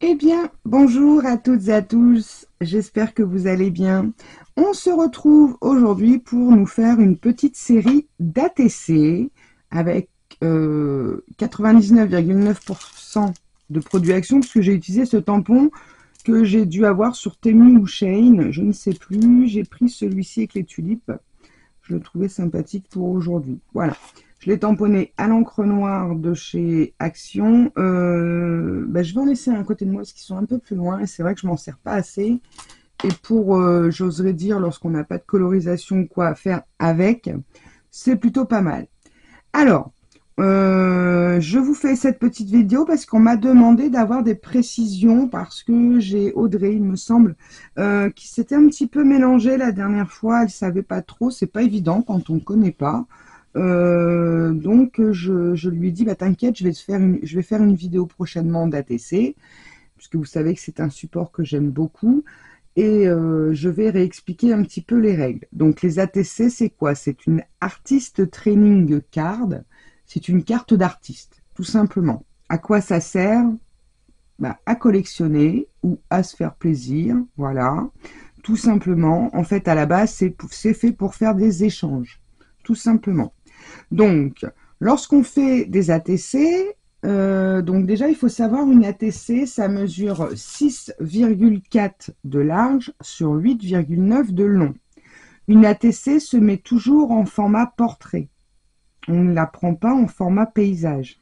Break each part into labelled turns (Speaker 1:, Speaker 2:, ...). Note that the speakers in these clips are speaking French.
Speaker 1: Eh bien, bonjour à toutes et à tous, j'espère que vous allez bien. On se retrouve aujourd'hui pour nous faire une petite série d'ATC avec 99,9% de produits Action, parce que j'ai utilisé ce tampon que j'ai dû avoir sur Temu ou Shein, je ne sais plus. J'ai pris celui-ci avec les tulipes, je le trouvais sympathique pour aujourd'hui. Voilà. Je l'ai tamponné à l'encre noire de chez Action. Je vais en laisser un côté de moi parce qu'ils sont un peu plus loin et c'est vrai que je m'en sers pas assez. Et pour, j'oserais dire, lorsqu'on n'a pas de colorisation ou quoi à faire avec, c'est plutôt pas mal. Alors, je vous fais cette petite vidéo parce qu'on m'a demandé d'avoir des précisions parce que j'ai Audrey, il me semble, qui s'était un petit peu mélangée la dernière fois. Elle savait pas trop, c'est pas évident quand on ne connaît pas. Donc je lui ai dit, bah t'inquiète, je vais faire une vidéo prochainement d'ATC, puisque vous savez que c'est un support que j'aime beaucoup. Et je vais réexpliquer un petit peu les règles. Donc les ATC, c'est quoi? C'est une Artist Training Card. C'est une carte d'artiste, tout simplement. À quoi ça sert? Bah, à collectionner ou à se faire plaisir. Voilà, tout simplement. En fait, à la base, c'est fait pour faire des échanges, tout simplement. Donc, lorsqu'on fait des ATC, donc déjà, il faut savoir, une ATC, ça mesure 6,4 de large sur 8,9 de long. Une ATC se met toujours en format portrait. On ne la prend pas en format paysage.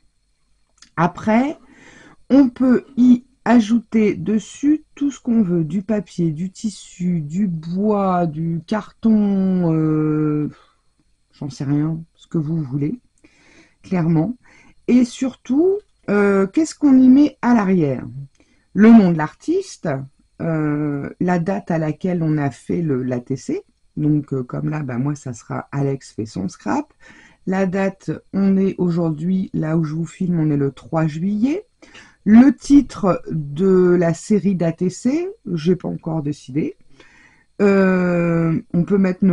Speaker 1: Après, on peut y ajouter dessus tout ce qu'on veut, du papier, du tissu, du bois, du carton, j'en sais rien, ce que vous voulez, clairement. Et surtout, qu'est-ce qu'on y met à l'arrière? Le nom de l'artiste, la date à laquelle on a fait l'ATC. Donc, comme là, bah, moi, ça sera Alex fait son scrap. La date, on est aujourd'hui, là où je vous filme, on est le 3 juillet. Le titre de la série d'ATC, j'ai pas encore décidé. On peut mettre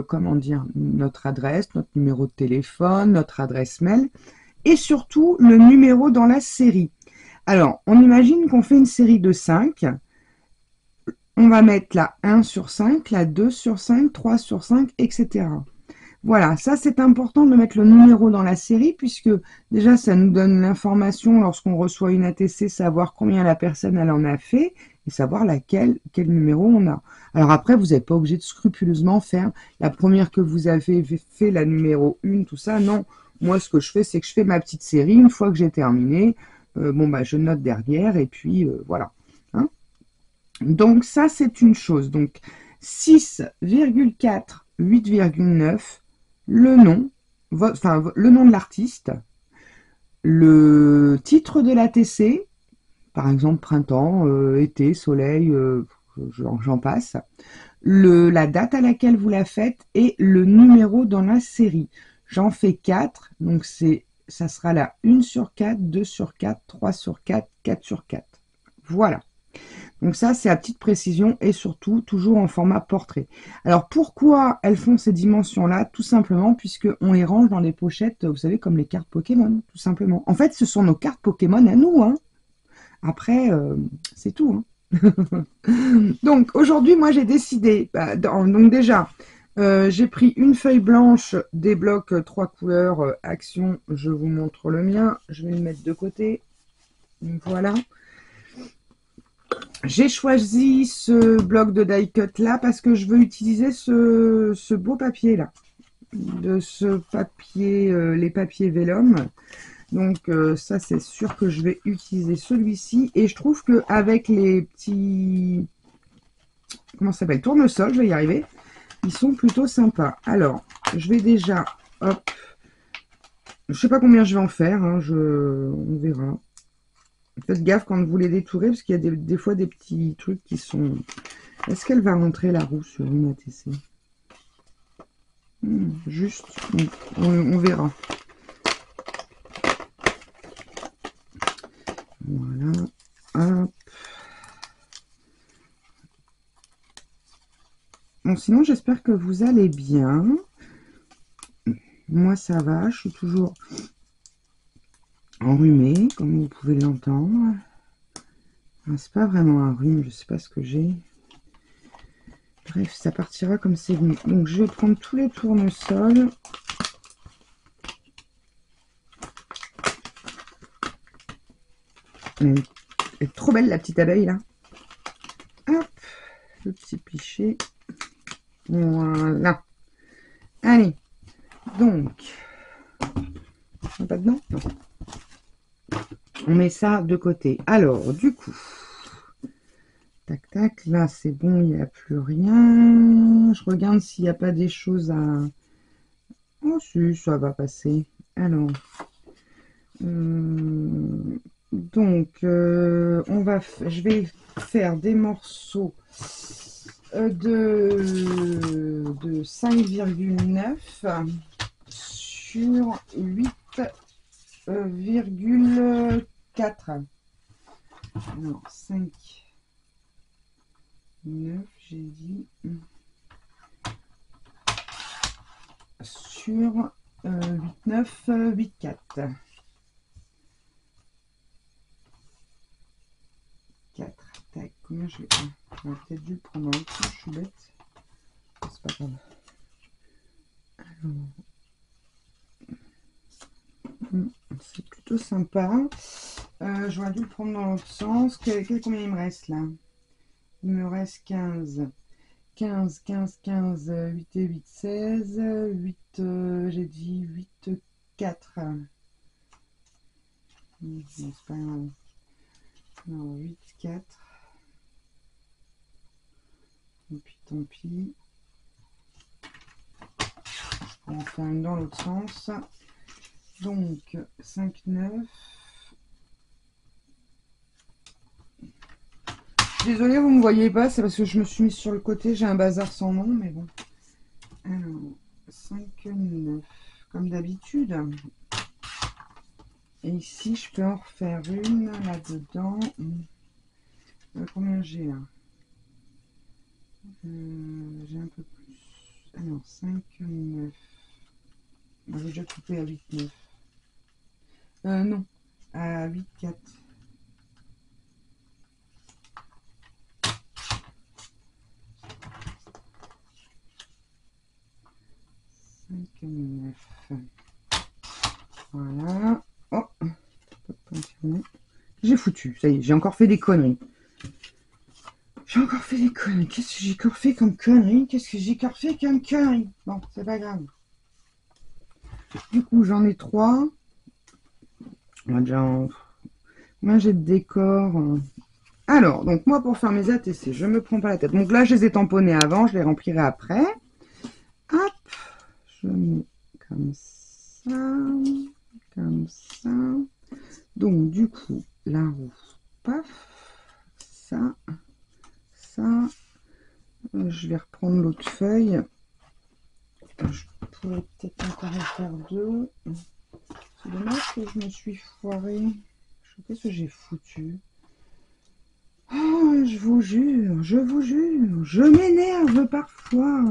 Speaker 1: comment dire, notre adresse, notre numéro de téléphone, notre adresse mail et surtout le numéro dans la série. Alors, on imagine qu'on fait une série de 5. On va mettre la 1 sur 5, la 2 sur 5, 3 sur 5, etc. Voilà, ça c'est important de mettre le numéro dans la série puisque déjà ça nous donne l'information lorsqu'on reçoit une ATC, savoir combien la personne elle en a fait et savoir quel numéro on a. Alors après, vous n'êtes pas obligé de scrupuleusement faire la première que vous avez fait, la numéro 1, tout ça. Non, moi ce que je fais, c'est que je fais ma petite série. Une fois que j'ai terminé, je note derrière et puis voilà. Hein. Donc ça c'est une chose. Donc 6,4, 8,9, le nom, le nom de l'artiste, le titre de l'ATC, par exemple printemps, été, soleil, j'en passe, la date à laquelle vous la faites et le numéro dans la série. J'en fais 4, donc ça sera la 1 sur 4, 2 sur 4, 3 sur 4, 4 sur 4. Voilà. Donc ça, c'est la petite précision et surtout, toujours en format portrait. Alors, pourquoi elles font ces dimensions-là? Tout simplement, puisqu'on les range dans les pochettes, vous savez, comme les cartes Pokémon, tout simplement. En fait, ce sont nos cartes Pokémon à nous. Hein. Après, c'est tout. Hein. Donc, aujourd'hui, moi, j'ai décidé, donc déjà, j'ai pris une feuille blanche des blocs 3 couleurs Action. Je vous montre le mien. Je vais le mettre de côté. Voilà. J'ai choisi ce bloc de die cut là parce que je veux utiliser ce beau papier là, de ce papier, les papiers vélum. Donc ça c'est sûr que je vais utiliser celui-ci et je trouve que avec les petits, comment ça s'appelle, tournesol, je vais y arriver, ils sont plutôt sympas. Alors je vais déjà, hop, je sais pas combien je vais en faire, hein, on verra. Faites gaffe quand vous les détourez parce qu'il y a des fois des petits trucs qui sont... Est-ce qu'elle va rentrer la roue sur une ATC? Juste, on verra. Voilà. Hop. Bon, sinon, j'espère que vous allez bien. Moi, ça va. Je suis toujours enrhumée, comme vous pouvez l'entendre. Enfin, c'est pas vraiment un rhume, je sais pas ce que j'ai. Bref, ça partira comme c'est venu. Donc, je vais prendre tous les tournesols. Elle est trop belle, la petite abeille, là. Hop, le petit pichet. Voilà. Allez, donc, pas dedans? Non. On met ça de côté. Alors, du coup, tac, tac, là, c'est bon, il n'y a plus rien. Je regarde s'il n'y a pas des choses à... Oh, si, ça va passer. Alors, je vais faire des morceaux de 5,9 sur 8,4. Alors, 5, 9, j'ai dit, sur 8, 9, 8, 4. 4. Tac, combien je vais... J'aurais peut-être dû le prendre en l'autre, je suis bête. C'est pas grave. Alors... c'est plutôt sympa. J'aurais dû le prendre dans l'autre sens. Combien il me reste là? Il me reste 15. 15, 15, 15, 8 et 8, 16. 8, j'ai dit 8, 4. Non, c'est pas grave. Non, 8, 4. Et puis tant pis. On va en faire une dans l'autre sens. Donc 5, 9. Désolée, vous ne me voyez pas, c'est parce que je me suis mise sur le côté, j'ai un bazar sans nom, mais bon. Alors, 5, 9, comme d'habitude. Et ici, je peux en refaire une là-dedans. Combien j'ai là? J'ai un peu plus. Alors, 5, 9. J'ai déjà coupé à 8, 9. Non, à 8, 4. 5, 9. Voilà. Oh, j'ai foutu. Ça y est, j'ai encore fait des conneries. J'ai encore fait des conneries. Qu'est-ce que j'ai encore fait comme conneries? Qu'est-ce que j'ai encore fait comme conneries? Bon, c'est pas grave. Du coup, j'en ai 3. On va déjà en... Moi, j'ai de décor. Alors, donc moi, pour faire mes ATC, je me prends pas la tête. Donc là, je les ai tamponnés avant, je les remplirai après. Hop, je mets comme ça, comme ça. Donc, du coup, la roue, paf, ça, ça. Je vais reprendre l'autre feuille. Je pourrais peut-être encore en faire 2. C'est dommage que je me suis foirée. Qu'est-ce que j'ai foutu? Oh, je vous jure, je m'énerve parfois.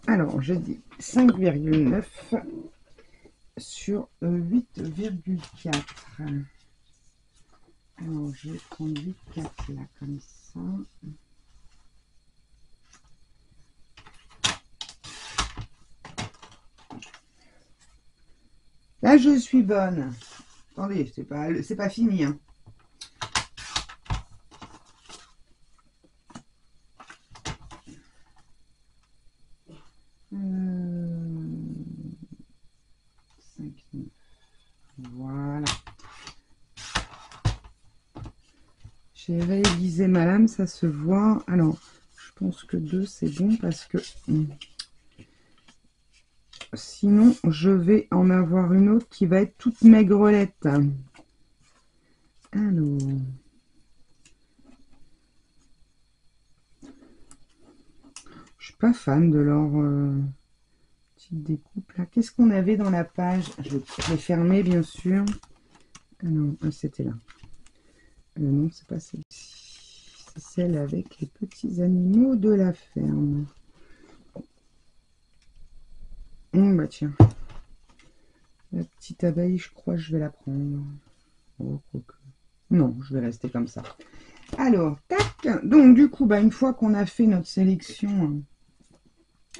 Speaker 1: Alors, je dis 5,9 sur 8,4. Alors, je vais prendre 8,4 là, comme ça. Là, je suis bonne. Attendez, c'est pas fini. Hein. Voilà. J'ai révisé ma lame, ça se voit. Alors, je pense que 2, c'est bon parce que... sinon, je vais en avoir une autre qui va être toute maigrelette. Alors... je suis pas fan de leur petite découpe là. Qu'est-ce qu'on avait dans la page? Je vais fermer, bien sûr. Ah non, c'était là. Non, c'est pas celle-ci. C'est celle avec les petits animaux de la ferme. Bah tiens. La petite abeille, je crois que je vais la prendre. Oh, non, je vais rester comme ça. Alors, tac. Donc, du coup, bah, une fois qu'on a fait notre sélection,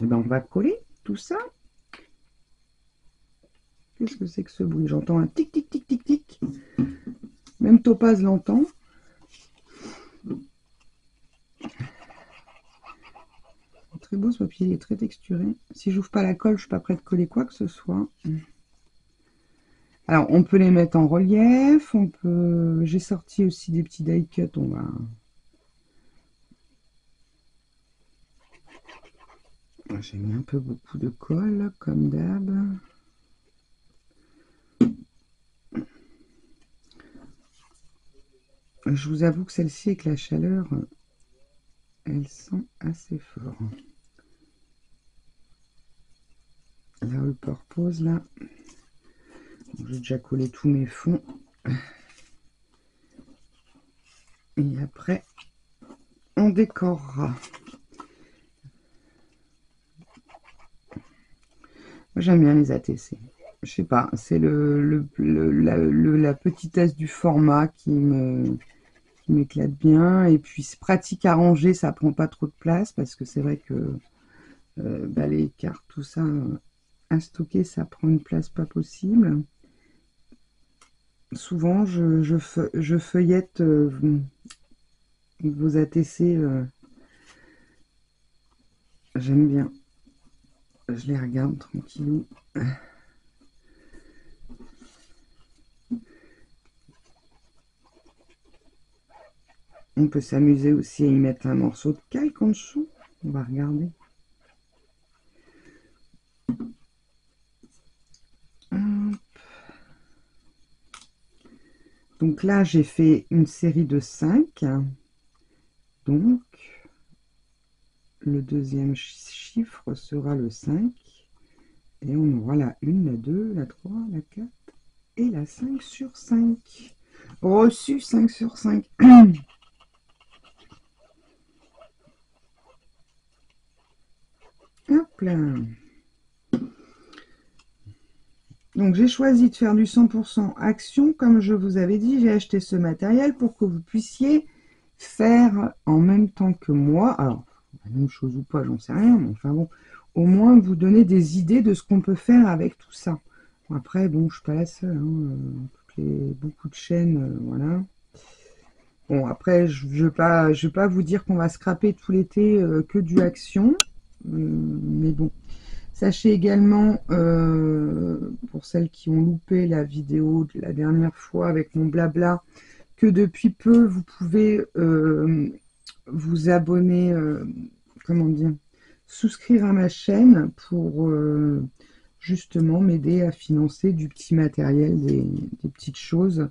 Speaker 1: on va coller tout ça. Qu'est-ce que c'est que ce bruit? J'entends un tic, tic, tic, tic, tic. Même Topaz l'entend. Très beau ce papier, il est très texturé. Si j'ouvre pas la colle, je suis pas prête de coller quoi que ce soit. Alors, on peut les mettre en relief. On peut. J'ai sorti aussi des petits die cut. On va. J'ai mis un peu beaucoup de colle, comme d'hab. Je vous avoue que celle-ci, avec la chaleur, elle sent assez fort. La Upper Pose, là. J'ai déjà collé tous mes fonds. Et après, on décorera. Moi, j'aime bien les ATC. Je sais pas, c'est la petitesse du format qui m'éclate bien. Et puis, c'est pratique à ranger, ça prend pas trop de place parce que c'est vrai que les cartes, tout ça, à stocker, ça prend une place pas possible. Souvent, je feuillette vos ATC. J'aime bien. Je les regarde tranquillou. On peut s'amuser aussi à y mettre un morceau de calque en dessous. On va regarder. Hop. Donc là, j'ai fait une série de 5. Donc, le deuxième chiffre sera le 5. Et on aura la 1, la 2, la 3, la 4 et la 5 sur 5. Reçu 5 sur 5. Hop là. Donc j'ai choisi de faire du 100% action. Comme je vous avais dit, j'ai acheté ce matériel pour que vous puissiez faire en même temps que moi. Alors, la même chose ou pas, j'en sais rien. Mais enfin bon, au moins vous donner des idées de ce qu'on peut faire avec tout ça. Après, bon, je suis pas la seule. Beaucoup de chaînes, voilà. Bon, après, je ne vais pas vous dire qu'on va scraper tout l'été que du action. Mais bon. Sachez également, pour celles qui ont loupé la vidéo de la dernière fois avec mon blabla, que depuis peu, vous pouvez vous abonner, comment dire, souscrire à ma chaîne pour justement m'aider à financer du petit matériel, des petites choses,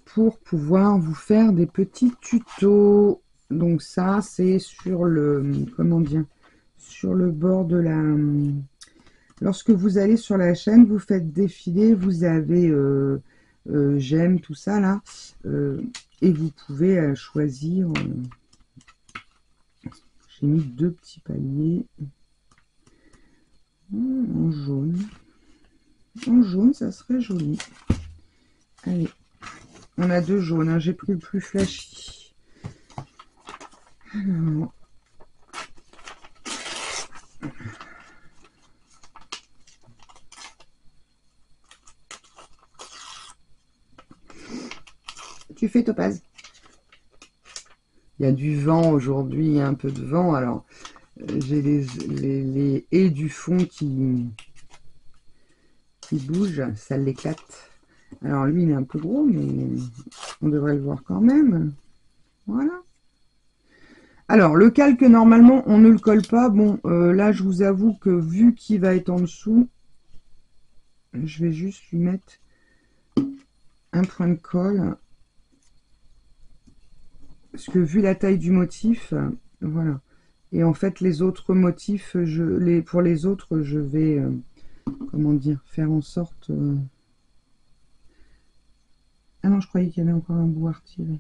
Speaker 1: pour pouvoir vous faire des petits tutos. Donc ça, c'est sur le, comment dire, sur le bord de la... Lorsque vous allez sur la chaîne, vous faites défiler, vous avez j'aime, tout ça là, et vous pouvez choisir. J'ai mis 2 petits paliers en jaune. En jaune, ça serait joli. Allez, on a 2 jaunes, hein, j'ai pris le plus flashy. Alors, tu fais Topaz. Il y a du vent aujourd'hui, il y a un peu de vent, alors j'ai les haies du fond qui bougent, ça l'éclate. Alors lui, il est un peu gros, mais on devrait le voir quand même. Voilà. Alors, le calque, normalement, on ne le colle pas. Bon, là, je vous avoue que vu qu'il va être en dessous, je vais juste lui mettre un point de colle. Parce que vu la taille du motif, voilà. Et en fait, les autres motifs, pour les autres, je vais, comment dire, faire en sorte... Ah non, je croyais qu'il y avait encore un bout à retirer.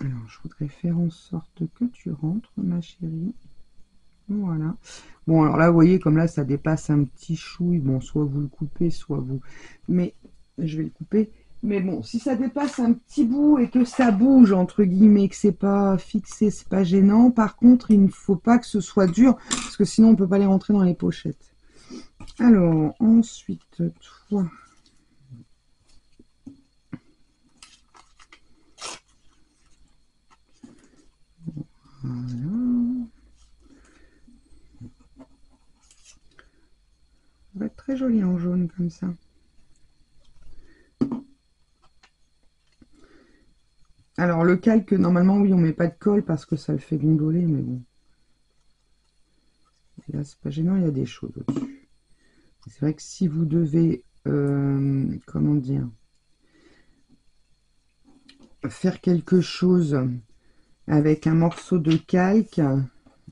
Speaker 1: Alors, je voudrais faire en sorte que tu rentres, ma chérie. Voilà. Bon, alors là, vous voyez, comme là, ça dépasse un petit chouille. Bon, soit vous le coupez, soit vous... Mais, je vais le couper. Mais bon, si ça dépasse un petit bout et que ça bouge, entre guillemets, que c'est pas fixé, c'est pas gênant. Par contre, il ne faut pas que ce soit dur, parce que sinon, on peut pas les rentrer dans les pochettes. Alors, ensuite, toi... Voilà. Ça va être très joli en jaune comme ça. Alors le calque, normalement, oui, on met pas de colle parce que ça le fait gondoler, mais bon. Et là, c'est pas gênant, il y a des choses au-dessus. C'est vrai que si vous devez, comment dire, faire quelque chose avec un morceau de calque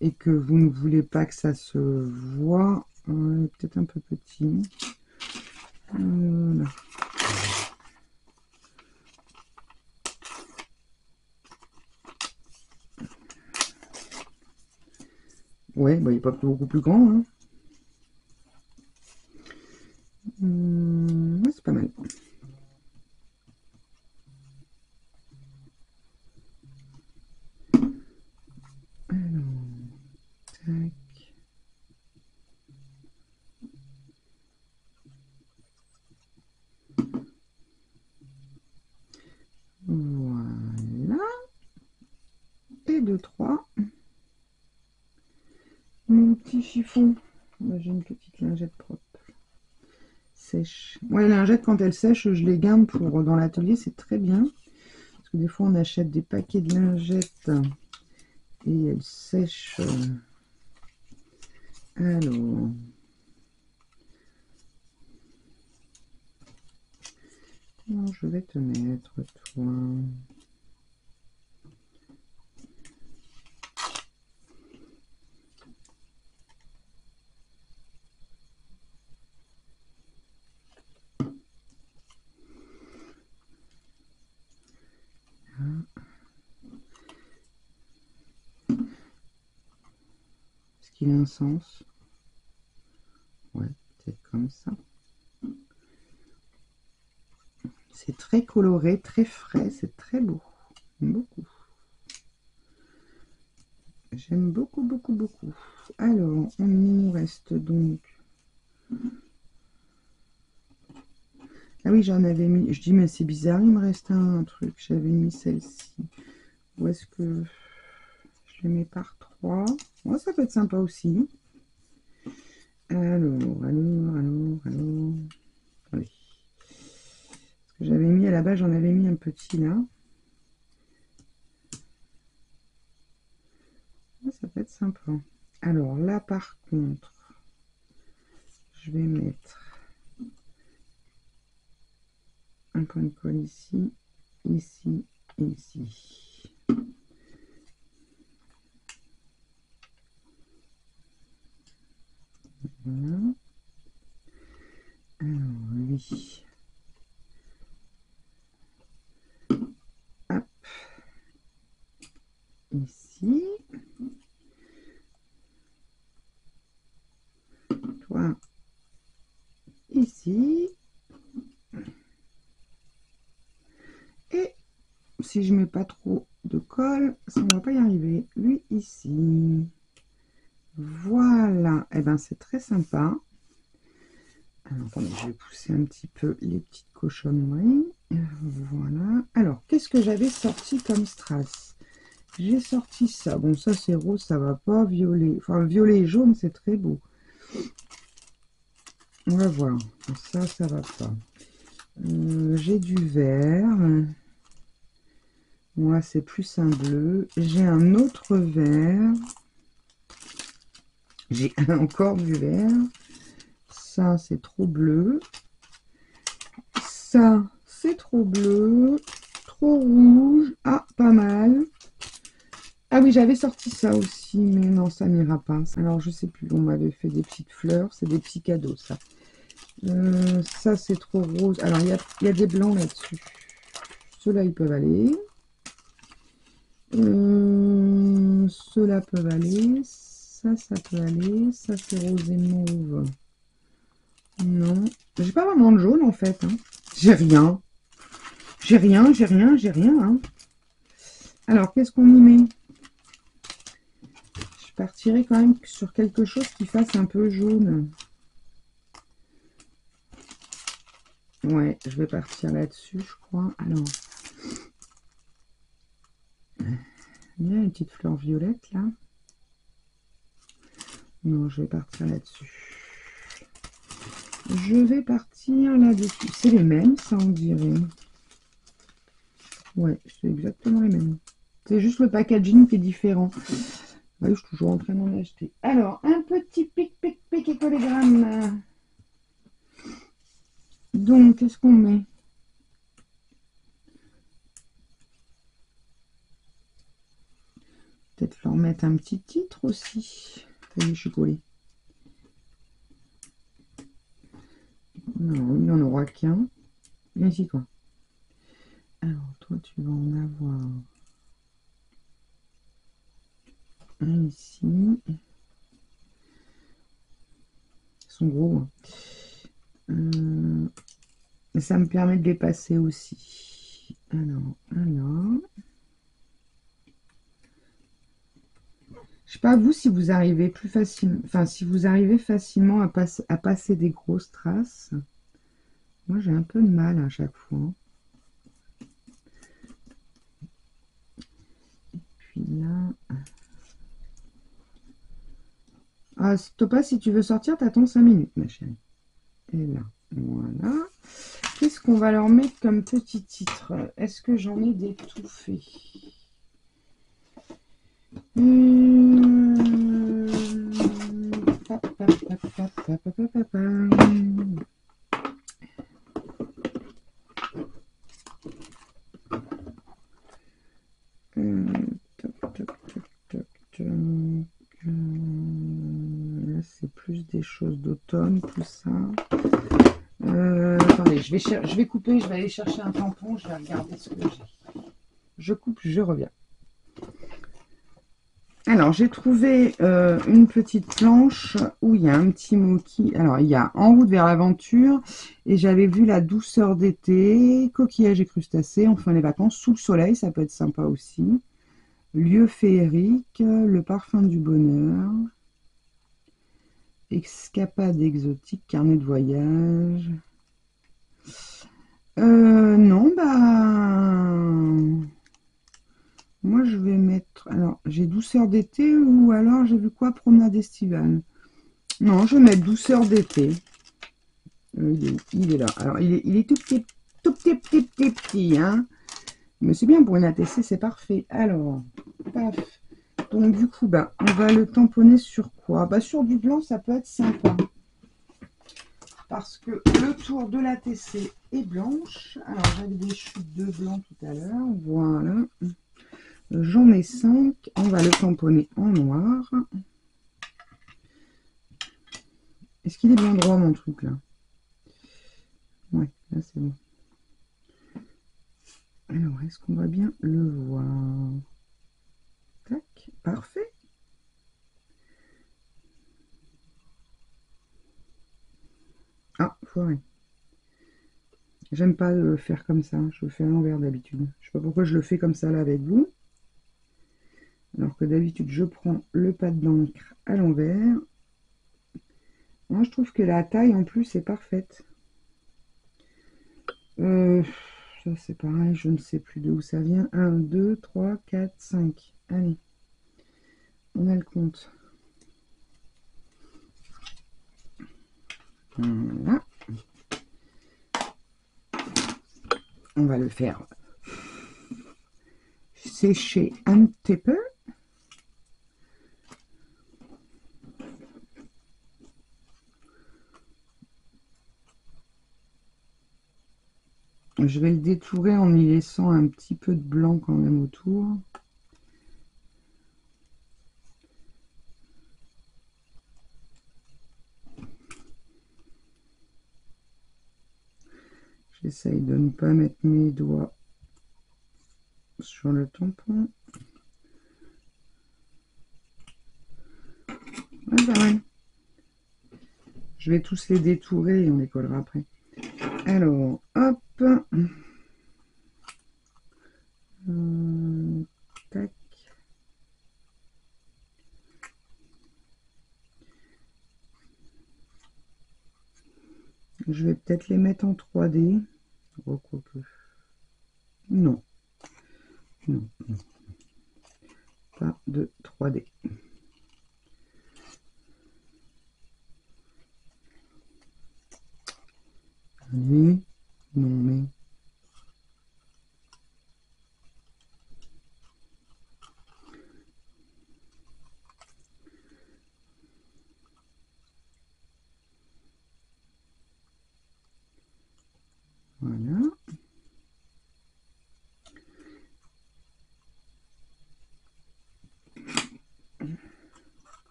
Speaker 1: et que vous ne voulez pas que ça se voit, peut-être un peu petit. Voilà. Ouais, bah, il n'est pas beaucoup plus grand. Hein. Ouais, c'est pas mal. Alors, tac. Voilà. Et 2, 3. Mon petit chiffon. J'ai une petite lingette propre. Sèche. Ouais, les lingettes, quand elles sèchent, je les garde pour dans l'atelier, c'est très bien. Parce que des fois, on achète des paquets de lingettes et elles sèchent. Alors. Comment je vais te mettre, toi? Est-ce qu'il a un sens? Ouais, peut-être comme ça. C'est très coloré, très frais, c'est très beau. Beaucoup. J'aime beaucoup, beaucoup, beaucoup. Alors, on nous reste donc... Ah oui, j'en avais mis... Je dis, mais c'est bizarre, il me reste un truc. J'avais mis celle-ci. Où est-ce que... Je les mets par 3. Oh, ça peut être sympa aussi. Alors... Attendez. Ce que j'avais mis à la base, j'en avais mis un petit là. Ça peut être sympa. Alors là, par contre, je vais mettre un point de colle ici, ici et ici. Voilà. Alors lui, hop, ici. Toi, ici. Et si je mets pas trop de colle, ça ne va pas y arriver. Lui ici. Voilà. Et ben c'est très sympa. Alors, attendez, je vais pousser un petit peu les petites cochonneries. Voilà. Alors, qu'est-ce que j'avais sorti comme strass? J'ai sorti ça. Bon, ça c'est rose, ça va pas. Violet. Enfin, violet et jaune, c'est très beau. On va voir. Ça va pas. J'ai du vert. Moi, c'est plus un bleu. J'ai un autre vert. J'ai encore du vert. Ça, c'est trop bleu. Ça, c'est trop bleu. Trop rouge. Ah, pas mal. Ah oui, j'avais sorti ça aussi, mais non, ça n'ira pas. Alors, je sais plus. On m'avait fait des petites fleurs. C'est des petits cadeaux, ça. Ça, c'est trop rose. Alors, il y a des blancs là-dessus. Ceux-là, ils peuvent aller. Ceux-là peuvent aller. Ça peut aller. Ça, c'est rose et mauve. Non. J'ai pas vraiment de jaune, en fait. Hein. J'ai rien. J'ai rien, j'ai rien, j'ai rien. Hein. Alors, qu'est-ce qu'on y met? Je partirai quand même sur quelque chose qui fasse un peu jaune. Ouais, je vais partir là-dessus, je crois. Alors, il y a une petite fleur violette, là. Non, je vais partir là-dessus. Je vais partir là-dessus. C'est les mêmes, ça, on dirait. Ouais, c'est exactement les mêmes. C'est juste le packaging qui est différent. Ouais, je suis toujours en train d'en acheter. Alors, un petit pic écolégramme. Donc, qu'est-ce qu'on met? Peut-être leur mettre un petit titre aussi. Ça y est, je suis collée. Non, il n'y en aura qu'un. Viens ici, toi. Alors, toi, tu vas en avoir un ici. Ils sont gros. Hein. Mais ça me permet de les passer aussi. Alors. Je sais pas vous si vous arrivez plus facilement, enfin si vous arrivez facilement à passer des grosses traces. Moi j'ai un peu de mal à chaque fois. Puis là. Ah, Topa, si tu veux sortir, t'attends 5 minutes, ma chérie. Et là, voilà. Qu'est-ce qu'on va leur mettre comme petit titre? Est-ce que j'en ai des tout faits? Là, c'est plus des choses d'automne, tout ça. Attendez, je vais couper, je vais aller chercher un tampon, je vais regarder ce que j'ai. Je coupe, je reviens. Alors, j'ai trouvé une petite planche où il y a un petit mot qui... Alors, il y a En route vers l'aventure, et j'avais vu La douceur d'été, coquillages et crustacés, enfin les vacances, sous le soleil, ça peut être sympa aussi. Lieu féerique, le parfum du bonheur, escapade exotique, carnet de voyage. Non, bah... Moi, je vais mettre... Alors, j'ai douceur d'été ou alors j'ai vu quoi? Promenade estivale. Non, je vais mettre douceur d'été. Il est là. Alors, il est tout petit, hein. Mais c'est bien pour une ATC, c'est parfait. Alors, paf. Donc, du coup, bah, on va le tamponner sur quoi? Bah, sur du blanc, ça peut être sympa. Parce que le tour de l'ATC est blanche. Alors, j'avais des chutes de blanc tout à l'heure. Voilà. J'en ai 5. On va le tamponner en noir. Est-ce qu'il est bien droit, mon truc, là? Ouais, là, c'est bon. Alors, est-ce qu'on va bien le voir? Tac, parfait. Ah, foiré. J'aime pas le faire comme ça. Je le fais à l'envers d'habitude. Je sais pas pourquoi je le fais comme ça, là, avec vous. Alors que d'habitude, je prends le pad d'encre à l'envers. Moi, je trouve que la taille, en plus, est parfaite. Ça, c'est pareil. Je ne sais plus d'où ça vient. 1, 2, 3, 4, 5. Allez. On a le compte. Voilà. On va le faire sécher un petit peu. Je vais le détourer en y laissant un petit peu de blanc quand même autour. J'essaye de ne pas mettre mes doigts sur le tampon. Ouais, pas mal. Je vais tous les détourer et on les collera après. Alors, hop. Tac. Je vais peut-être les mettre en 3D. Oh, quoique. Non. Non. Pas de 3D. Allez. Non, mais... Voilà.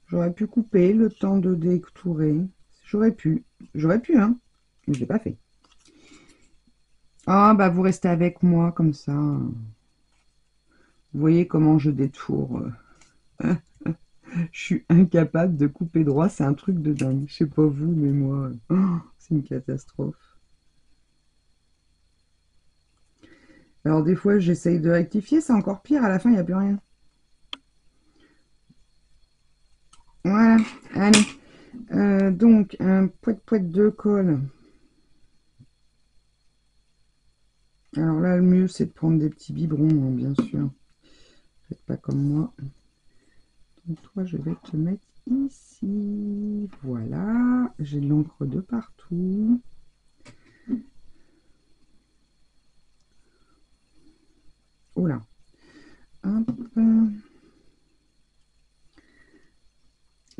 Speaker 1: J'aurais pu couper le temps de détourer. J'aurais pu, hein. Mais je l'ai pas fait. Ah, bah vous restez avec moi comme ça. Vous voyez comment je détourne. Je suis incapable de couper droit. C'est un truc de dingue. Je sais pas vous, mais moi, c'est une catastrophe. Alors des fois, j'essaye de rectifier. C'est encore pire. À la fin, il n'y a plus rien. Voilà. Allez. Donc, un poète de colle. Alors là, le mieux, c'est de prendre des petits biberons, hein, bien sûr. Faites pas comme moi. Donc toi, je vais te mettre ici. Voilà. J'ai de l'encre de partout. Oh là. Hop.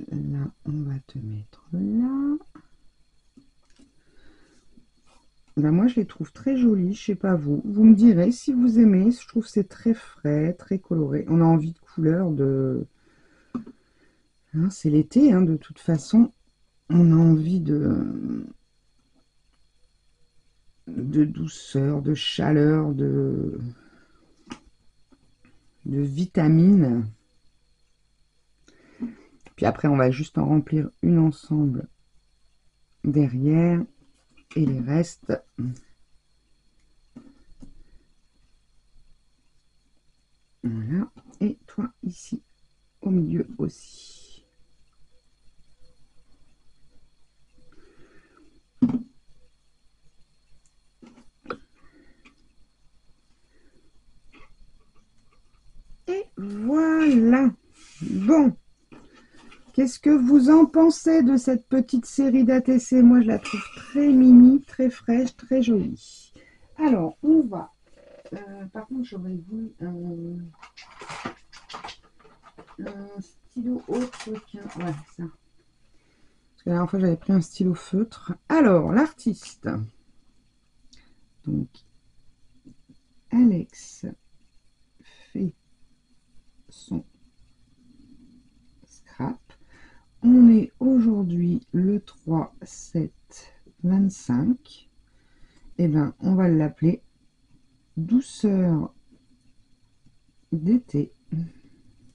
Speaker 1: Là, on va te mettre là. Ben moi, je les trouve très jolies. Je sais pas vous. Vous me direz si vous aimez. Je trouve que c'est très frais, très coloré. On a envie de couleurs de... Hein, c'est l'été, hein, de toute façon. On a envie de douceur, de chaleur, de vitamines. Puis après, on va juste en remplir une ensemble derrière et les restes. Voilà. Et toi, ici, au milieu aussi. Et voilà. Bon. Qu'est-ce que vous en pensez de cette petite série d'ATC? Moi, je la trouve très mimi, très fraîche, très jolie. Alors, on va... par contre, j'aurais voulu un stylo autre qu'un... Ouais, ça. Parce que la dernière fois, j'avais pris un stylo feutre. Alors, l'artiste. Donc, Alex fait son scrap. On est aujourd'hui le 3/7/25. Et ben, on va l'appeler Douceur d'été.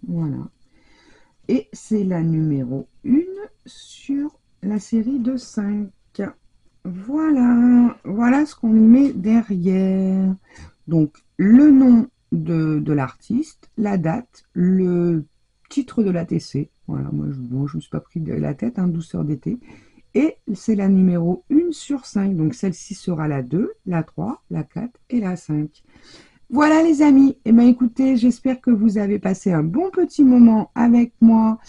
Speaker 1: Voilà. Et c'est la numéro 1 sur la série de 5. Voilà. Voilà ce qu'on y met derrière. Donc, le nom de l'artiste, la date, le titre de l'ATC. Voilà, moi je ne me suis pas pris de la tête, hein, Douceur d'été. Et c'est la numéro 1 sur 5. Donc, celle-ci sera la 2, la 3, la 4 et la 5. Voilà les amis, et bien écoutez, j'espère que vous avez passé un bon petit moment avec moi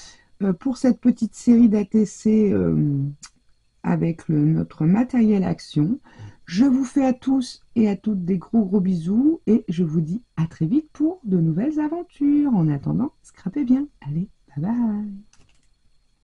Speaker 1: pour cette petite série d'ATC avec notre matériel action. Je vous fais à tous et à toutes des gros bisous et je vous dis à très vite pour de nouvelles aventures. En attendant, scrapez bien. Allez, bye bye.